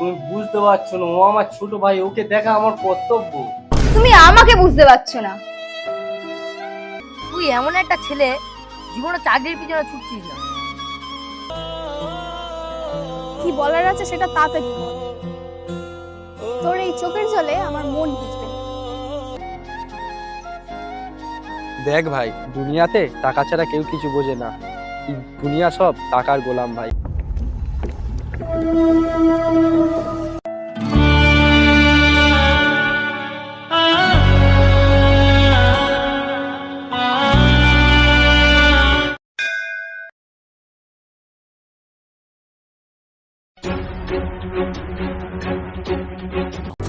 তুমি বুঝতে পারছো না, ও আমার ছোট ভাই, ওকে দেখা আমার কর্তব্য। তুমি আমাকে বুঝতে পারছো না। তুই এমন একটা ছেলে, জীবনে চাকরির পিছনে ছুটছিস না। কি বলার আছে সেটা তাড়াতাড়ি বল। তোর এই চোখের জলে আমার মন ভিজবে। দেখ ভাই, দুনিয়াতে টাকা ছাড়া কেউ কিছু বোঝে না। এই দুনিয়া সব টাকার গোলাম ভাই।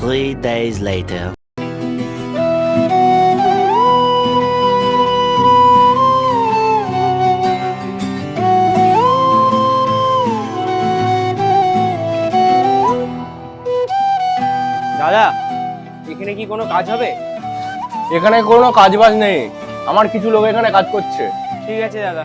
Three days later. দাদা, এখানে কি কোনো কাজ হবে? এখানে কোনো কাজ বাজ নেই, আমার কিছু লোক এখানে কাজ করছে। ঠিক আছে দাদা।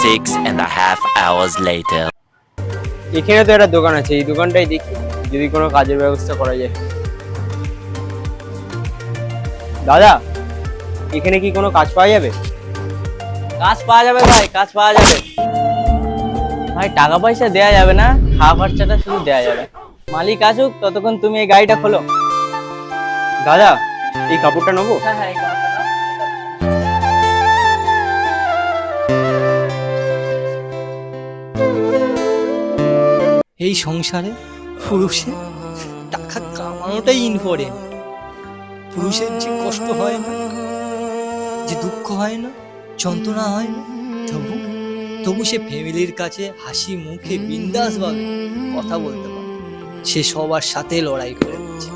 Six and a half hours later. এখানে তো একটা দোকান আছে, এই দোকানটাই দেখি যদি কোনো কাজের ব্যবস্থা করা যায়। দাদা, এখানে কি কোনো কাজ পাওয়া যাবে? কাজ পাওয়া যাবে ভাই, কাজ পাওয়া যাবে ভাই। টাকা পয়সা দেয়া যাবে না, খাওয়া খরচাটা শুধু দেয়া যাবে। মালিক আসুক, ততক্ষণ তুমি এই গাড়িটা খোলো। দাদা, এই কাপড়টা নেবো? হ্যাঁ হ্যাঁ, এই সংসারে পুরুষের টাকা কামানোটাই ইম্পর্টেন্ট। পুরুষের যে কষ্ট হয় না, যে দুঃখ হয় না, যন্ত্রণা হয় না, তবু সে ফ্যামিলির কাছে হাসি মুখে বিন্দাস ভাবে কথা বলতে পারে। সে সবার সাথে লড়াই করে দিচ্ছে।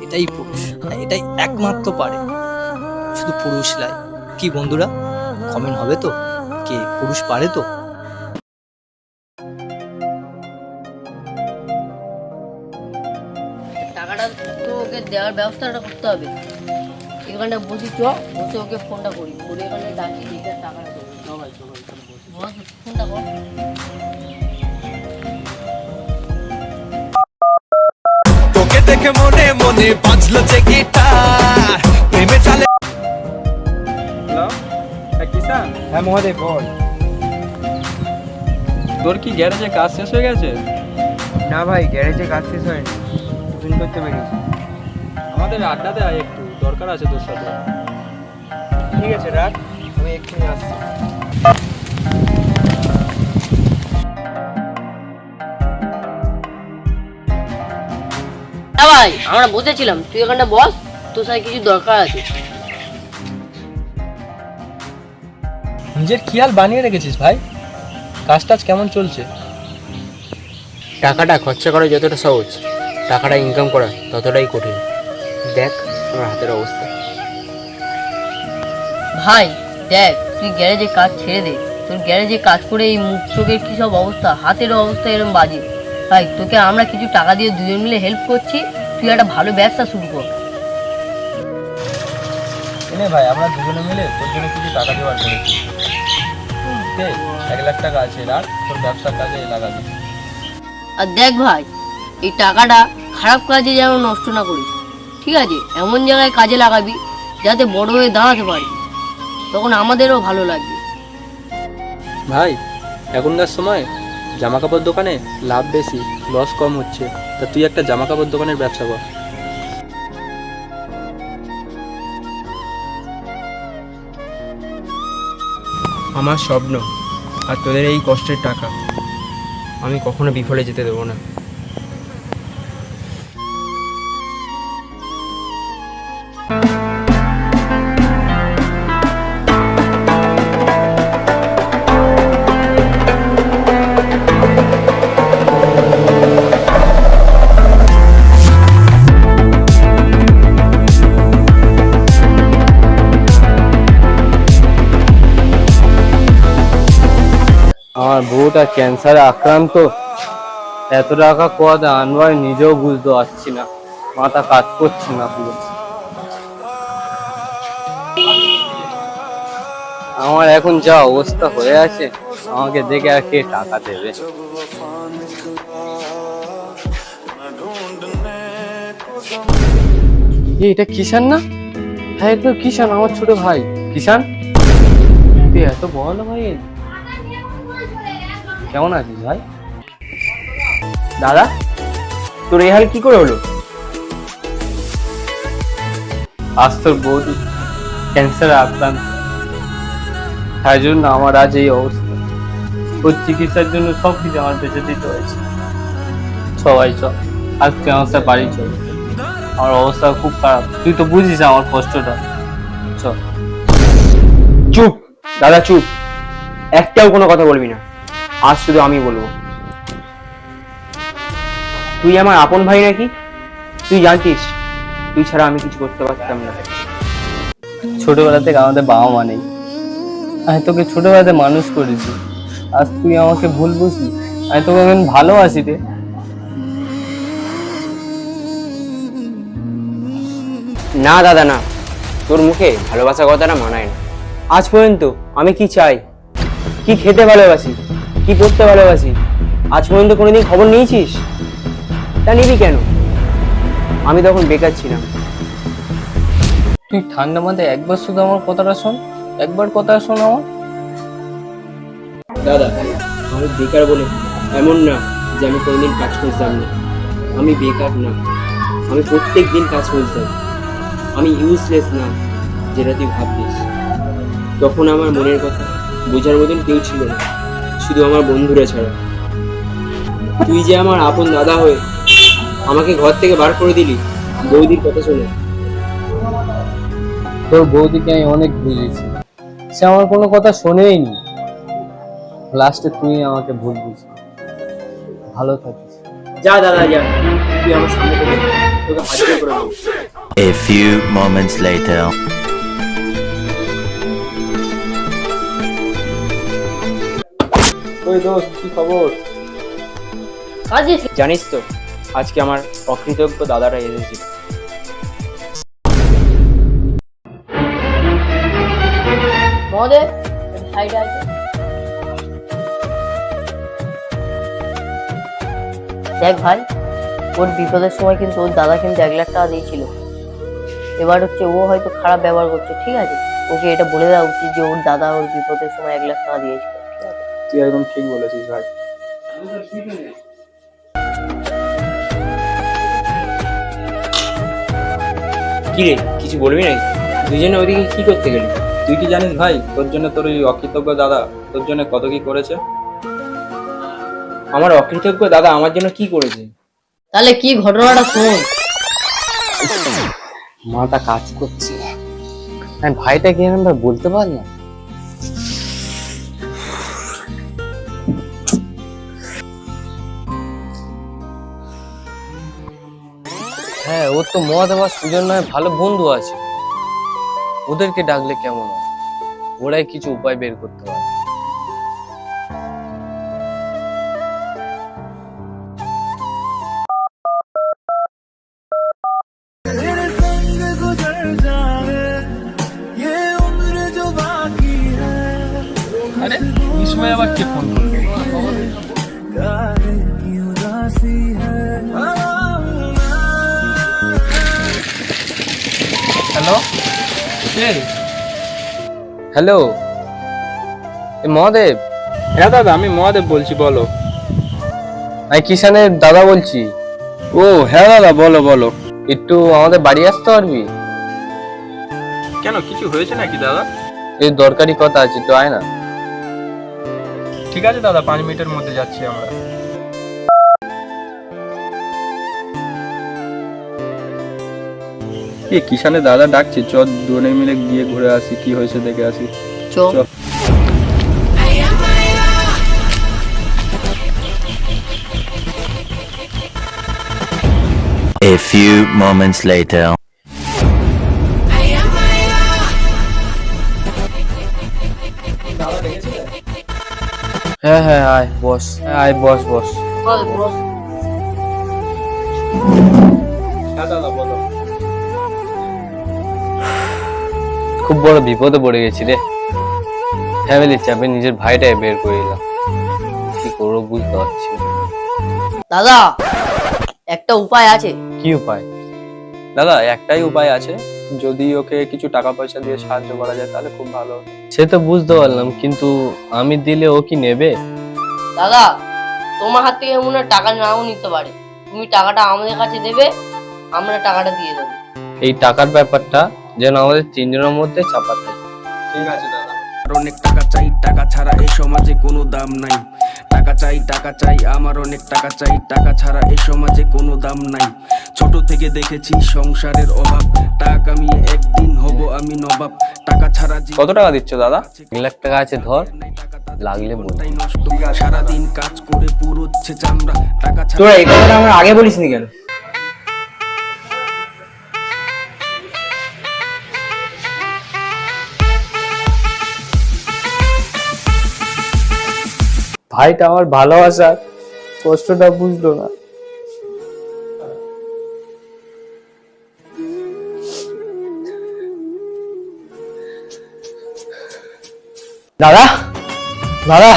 এটাই পুরুষ, এটাই একমাত্র পারে, শুধু পুরুষরাই। কি বন্ধুরা, কমেন্ট হবে তো, কে পুরুষ পারে তো? টাকাটা তো ওকে দেওয়ার ব্যবস্থাটা করতে হবে। এখানটা বসি, বসে ওকে ফোনটা করি, করে এখানে ডাকি, দেখে টাকাটা দেবো। বস, ফোনটা কর। তোকে দেখে মনে মনে বাজলো যে গিটার, প্রেমে চলে। হ্যালো, হ্যাঁ কিষান। হ্যাঁ মহাদেব বল। তোর কি গ্যারেজে কাজ শেষ হয়ে গেছে? না ভাই, গ্যারেজে কাজ শেষ হয়নি, টিফিন করতে বেরিয়েছি। আমাদের আড্ডাতে আয়, একটু দরকার আছে তোর সাথে। ঠিক আছে রাখ, আমি এক্ষুনি আসছি। হ্যাঁ ভাই, আমরা বসেছিলাম, তুই এখানটা বস, তোর সাথে কিছু দরকার আছে। নিজের খেয়াল বানিয়ে রেখেছিস ভাই। কাজ টাজ কেমন চলছে? টাকাটা খরচা করা যতটা সহজ, টাকাটা ইনকাম করা ততটাই কঠিন। দেখ আমার হাতের অবস্থা। ভাই দেখ, তুই গ্যারেজে কাজ ছেড়ে দে। তোর গ্যারেজে কাজ করে এই মুখ চোখের কি সব অবস্থা, হাতের অবস্থা এরকম বাজে। ভাই তোকে আমরা কিছু টাকা দিয়ে দুজন মিলে হেল্প করছি, তুই একটা ভালো ব্যবসা শুরু কর। এনে ভাই, আমরা দুজনে মিলে তোর জন্য কিছু টাকা জোগাড় করেছি। 1 লাখ টাকা আছে, রাখ, তোর ব্যবসার কাজে লাগাবি। আর দেখ ভাই, এই টাকাটা খারাপ কাজে যেন নষ্ট না করিস, ঠিক আছে? এমন জায়গায় কাজে লাগাবি যাতে বড় হয়ে দাঁড়াতে পারবি, তখন আমাদেরও ভালো লাগবে। ভাই, এখনকার সময় জামা কাপড় দোকানে লাভ বেশি, লস কম হচ্ছে। তা তুই একটা জামা কাপড় দোকানের ব্যবসা কর। আমার স্বপ্ন আর তোদের এই কষ্টের টাকা আমি কখনো বিফলে যেতে দেবো না। আমার বউটা ক্যান্সারে আক্রান্ত, এত টাকা কোয়াতে আনবো আমি নিজেও বুঝতে পারছি না, মাথা কাজ করছে না পুরো। আমার এখন যা অবস্থা হয়ে আছে, আমাকে দেখে আর কে টাকা দেবে? এটা কিষান না? হ্যাঁ একদম কিষান, আমার ছোট ভাই। কিষান, তুই এত বড় ভাই, কেমন আছিস ভাই? দাদা, তোর এই হাল কি করে হলো? আজ তোর বৌদি ক্যান্সারে আক্রান্ত, তাই জন্য আমার আজ এই অবস্থা। ওর চিকিৎসার জন্য সবকিছু আমার বেঁচে দিতে হয়েছে। সবাই চল, আজকে আমার সাথে বাড়ি চল, আমার অবস্থা খুব খারাপ, তুই তো বুঝিস আমার কষ্টটা। চল। চুপ দাদা, চুপ, একটাও কোনো কথা বলবি না। আজ শুধু আমি বলবো, তুই আমার আপন ভাই নাকি? তুই জানতিস তুই ছাড়া আমি কিছু করতে পারতাম না। ছোটবেলা থেকে আমাদের বাবা মা নেই, আমি তোকে ছোটবেলাতে মানুষ করেছি, আজ তুই আমাকে ভুল বুঝলি? আমি তোকে এখন ভালোবাসি রে। না দাদা না, তোর মুখে ভালোবাসা কথাটা মানায় না। আজ পর্যন্ত আমি কি চাই, কি খেতে ভালোবাসি, কি পড়তে ভালোবাসি, আজ পর্যন্ত কোনোদিন খবর নিয়েছিস? তা নিবি কেন? আমি তখন বেকার ছিলাম। তুই ঠান্ডা মাথায় একবার শুধু আমার কথাটা শোন, একবার কথা শোন আমার। দাদা, আমি বেকার বলে এমন না যে আমি কোনোদিন কাজ করতাম না। আমি বেকার না, আমি প্রত্যেক দিন কাজ করতাম। আমি ইউজলেস না যেটা তুই ভাবছিস। তখন আমার মনের কথা বোঝার মতন কেউ ছিল না, শুধু আমার বন্ধুরা ছাড়া। তুই যে আমার আপন দাদা হয়ে আমাকে ঘর থেকে বার করে দিলি বৌদির কথা শুনে। তোর বৌদিকে আমি অনেক বুঝেছি, সে আমার কোনো কথা শোনেই নি। লাস্টে তুই আমাকে ভুল বুঝলি। ভালো থাকিস। যা দাদা যা, তুই আমার সামনে থেকে তোকে হাত জোড় করে দেবো। A few moments later. ওই দোস্ত, কি খবর? জানিস তো আজকে আমার অকৃতজ্ঞ দাদারা এসেছিল। মহোদয়, সাইডে আছে। দেখ ভাই, ওর বিপদের সময় কিন্তু ওর দাদা কিন্তু 1 লাখ টাকা দিয়েছিল। এবার হচ্ছে ও হয়তো খারাপ ব্যবহার করছে, ঠিক আছে? ওকে এটা বলে দেওয়া উচিত যে ওর দাদা ওর বিপদের সময় 1 লাখ টাকা দিয়েছিল, ঠিক আছে? তুই একদম ঠিক বলেছিস ভাই। কি রে, কিছু বলবি নাকি? দুজনে ওইদিকে কি করতে গেলি? তুই কি জানিস ভাই, তোর জন্য তোর ওই অকৃতজ্ঞ দাদা তোর জন্য কত কি করেছে? আমার অকৃতজ্ঞ দাদা আমার জন্য কি করেছে? তাহলে কি ঘটনাটা শোন। মাথা কাজ করছে, আমি ভাইটাকে আমরা বলতে পারলাম। হ্যাঁ, ওর তো মহাদেব আর সুজন নয় ভালো বন্ধু আছে, ওদেরকে ডাকলে কেমন হয়? ওরাই কিছু উপায় বের করতে পারে। আরে এই সময় আবার কে ফোন করলো? হ্যালো, হ্যালো, এ মহাদেব? হ্যাঁ দাদা, আমি মহাদেব বলছি, বলো। আমি কিষানের দাদা বলছি। ও হ্যাঁ দাদা, বলো বলো। একটু আমাদের বাড়ি আসতে পারবি? কেন, কিছু হয়েছে নাকি দাদা? এই দরকারি কথা আছে, একটু আয় না। ঠিক আছে দাদা, 5 মিনিটের মধ্যে যাচ্ছি আমরা। এ কিষানের দাদা ডাকছে, চ দুজনে মিলে গিয়ে ঘুরে আসি, কি হয়েছে দেখে আসি। চ। A few moments later. হ্যাঁ হ্যাঁ, আয় বস, আয় বস বস। হ্যাঁ দাদা, বলো। খুব বড় বিপদে পড়ে গেছি রে। ফ্যামিলির চাপে নিজের ভাইটাই বের করে এলাম, কি করবো বুঝতে পারছি না। দাদা একটা উপায় আছে। কি উপায়? দাদা একটাই উপায় আছে, যদি ওকে কিছু টাকা পয়সা দিয়ে সাহায্য করা যায় তাহলে খুব ভালো হতো। সে তো বুঝতে পারলাম, কিন্তু আমি দিলে ও কি নেবে? দাদা তোমার হাত থেকে মনে হয় টাকা নাও নিতে পারে, তুমি টাকাটা আমাদের কাছে দেবে, আমরা টাকাটা দিয়ে দেবো। এই টাকার ব্যাপারটা যেন আমাদের তিনজনের মধ্যে চাপা থাকে। ঠিক আছে দাদা। অনেক টাকা চাই, টাকা ছাড়া এই সমাজে কোনো দাম নাই। টাকা চাই আমার অনেক টাকা চাই, টাকা ছাড়া এই সমাজে কোনো দাম নাই। ছোট থেকে দেখেছি সংসারের অভাব, টাকা কামিয়ে একদিন হব আমি নবাব। টাকা ছাড়া কত টাকা দিচ্ছ দাদা? 1 লাখ টাকা আছে, ধর, লাগলে বল। জীবনটাই নষ্ট, সারাদিন কাজ করে পুরোচ্ছে চামড়া। টাকা ছাড়া তোরা এই কথাটা আমার আগে বলিসনি কেন? ভাইটা আমার ভালোবাসার কষ্টটা বুঝলো না। দাদা, দাদা,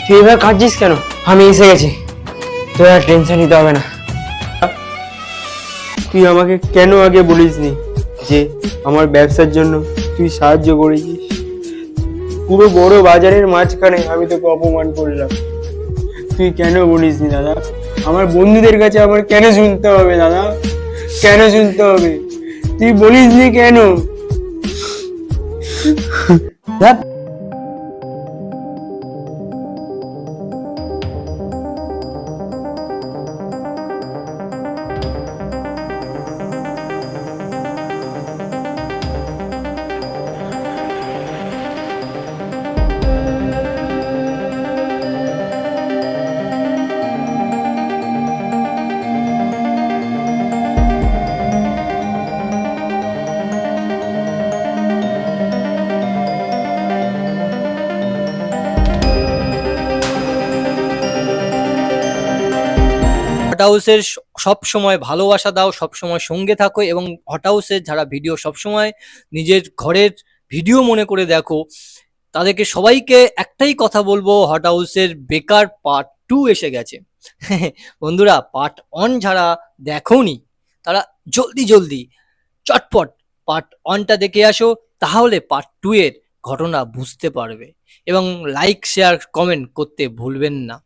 তুই এবার কাঁদছিস কেন? আমি এসে গেছি, তোর আর টেনশন নিতে হবে না। তুই আমাকে কেন আগে বলিসনি যে আমার ব্যবসার জন্য তুই সাহায্য করেছিস? পুরো বড় বাজারের মাঝখানে আমি তোকে অপমান করলাম, তুই কেন বলিসনি দাদা? আমার বন্ধুদের কাছে আমার কেন শুনতে হবে দাদা? কেন শুনতে হবে? তুই বলিসনি কেন? ধ্যাৎ। হট হাউসের সব সময় ভালোবাসা দাও, সব সময় সঙ্গে থাকো, এবং হট হাউসের যারা ভিডিও সব সময় নিজের ঘরের ভিডিও মনে করে দেখো, তাদেরকে সবাইকে একটাই কথা বলবো, হট হাউসের বেকার পার্ট 2 এসে গেছে। বন্ধুরা, পার্ট 1 যারা দেখোনি তারা জলদি জলদি চটপট পার্ট 1টা দেখে আসো, তাহলে পার্ট 2 এর ঘটনা বুঝতে পারবে। এবং লাইক, শেয়ার, কমেন্ট করতে ভুলবেন না।